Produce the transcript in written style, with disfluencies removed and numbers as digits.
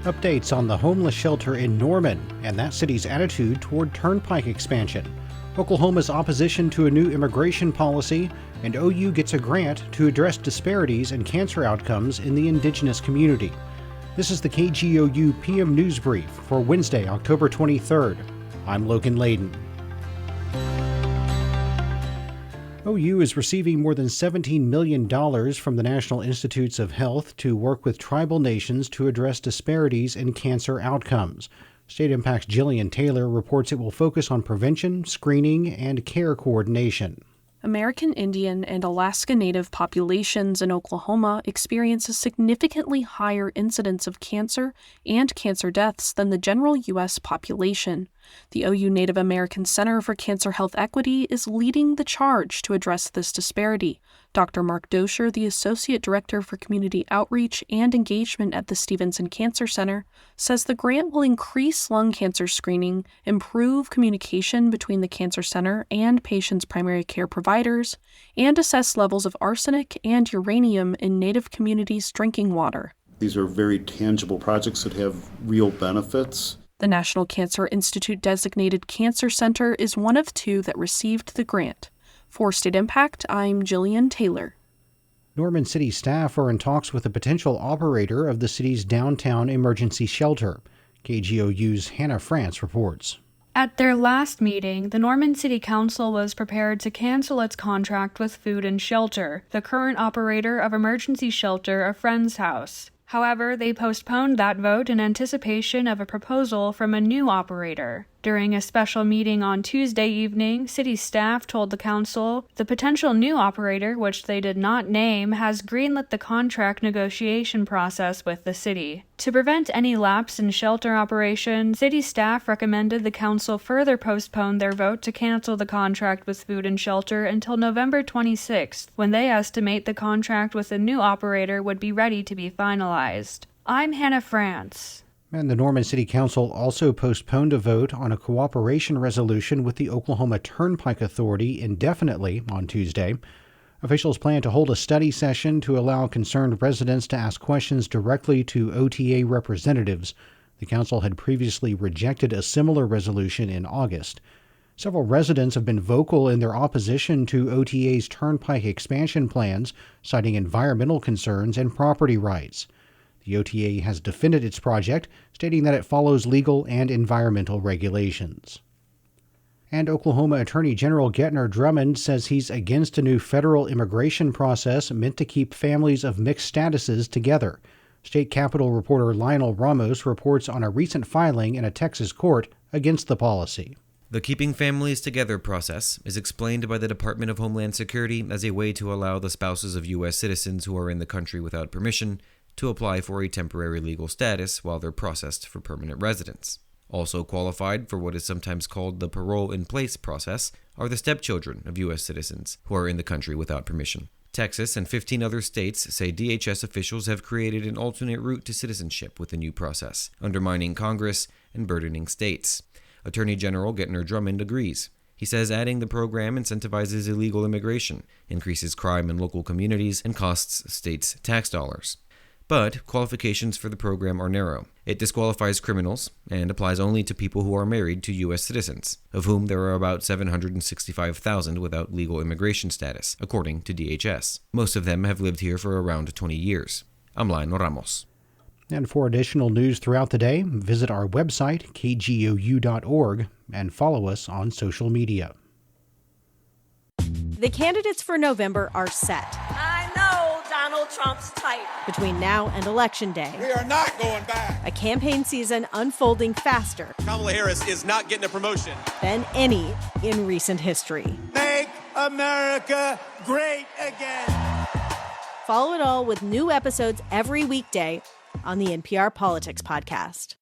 Updates on the homeless shelter in Norman and that city's attitude toward turnpike expansion. Oklahoma's opposition to a new immigration policy, and OU gets a grant to address disparities in cancer outcomes in the indigenous community. This is the KGOU PM News Brief for Wednesday, October 23rd. I'm Logan Layden. OU is receiving more than $17 million from the National Institutes of Health to work with tribal nations to address disparities in cancer outcomes. State Impact's Jillian Taylor reports it will focus on prevention, screening, and care coordination. American Indian and Alaska Native populations in Oklahoma experience a significantly higher incidence of cancer and cancer deaths than the general U.S. population. The OU Native American Center for Cancer Health Equity is leading the charge to address this disparity. Dr. Mark Dosher, the Associate Director for Community Outreach and Engagement at the Stevenson Cancer Center, says the grant will increase lung cancer screening, improve communication between the cancer center and patients' primary care providers, and assess levels of arsenic and uranium in Native communities' drinking water. These are very tangible projects that have real benefits. The National Cancer Institute designated Cancer Center is one of two that received the grant. For State Impact, I'm Jillian Taylor. Norman City staff are in talks with a potential operator of the city's downtown emergency shelter. KGOU's Hannah France reports. At their last meeting, the Norman City Council was prepared to cancel its contract with Food and Shelter, the current operator of emergency shelter A Friend's House. However, they postponed that vote in anticipation of a proposal from a new operator. During a special meeting on Tuesday evening, city staff told the council the potential new operator, which they did not name, has greenlit the contract negotiation process with the city. To prevent any lapse in shelter operation, city staff recommended the council further postpone their vote to cancel the contract with Food and Shelter until November 26th, when they estimate the contract with the new operator would be ready to be finalized. I'm Hannah France. And the Norman City Council also postponed a vote on a cooperation resolution with the Oklahoma Turnpike Authority indefinitely on Tuesday. Officials plan to hold a study session to allow concerned residents to ask questions directly to OTA representatives. The council had previously rejected a similar resolution in August. Several residents have been vocal in their opposition to OTA's turnpike expansion plans, citing environmental concerns and property rights. The OTA has defended its project, stating that it follows legal and environmental regulations. And Oklahoma Attorney General Gentner Drummond says he's against a new federal immigration process meant to keep families of mixed statuses together. State Capitol reporter Lionel Ramos reports on a recent filing in a Texas court against the policy. The Keeping Families Together process is explained by the Department of Homeland Security as a way to allow the spouses of U.S. citizens who are in the country without permission to apply for a temporary legal status while they're processed for permanent residence. Also qualified for what is sometimes called the parole in place process are the stepchildren of U.S. citizens who are in the country without permission. Texas and 15 other states say DHS officials have created an alternate route to citizenship with the new process, undermining Congress and burdening states. Attorney General Gentner Drummond agrees. He says adding the program incentivizes illegal immigration, increases crime in local communities, and costs states tax dollars. But qualifications for the program are narrow. It disqualifies criminals and applies only to people who are married to U.S. citizens, of whom there are about 765,000 without legal immigration status, according to DHS. Most of them have lived here for around 20 years. I'm Lionel Ramos. And for additional news throughout the day, visit our website, kgou.org, and follow us on social media. The candidates for November are set. I know Donald Trump's type. Between now and Election Day, we are not going back. A campaign season unfolding faster. Kamala Harris is not getting a promotion Than any in recent history. Make America great again. Follow it all with new episodes every weekday on the NPR Politics Podcast.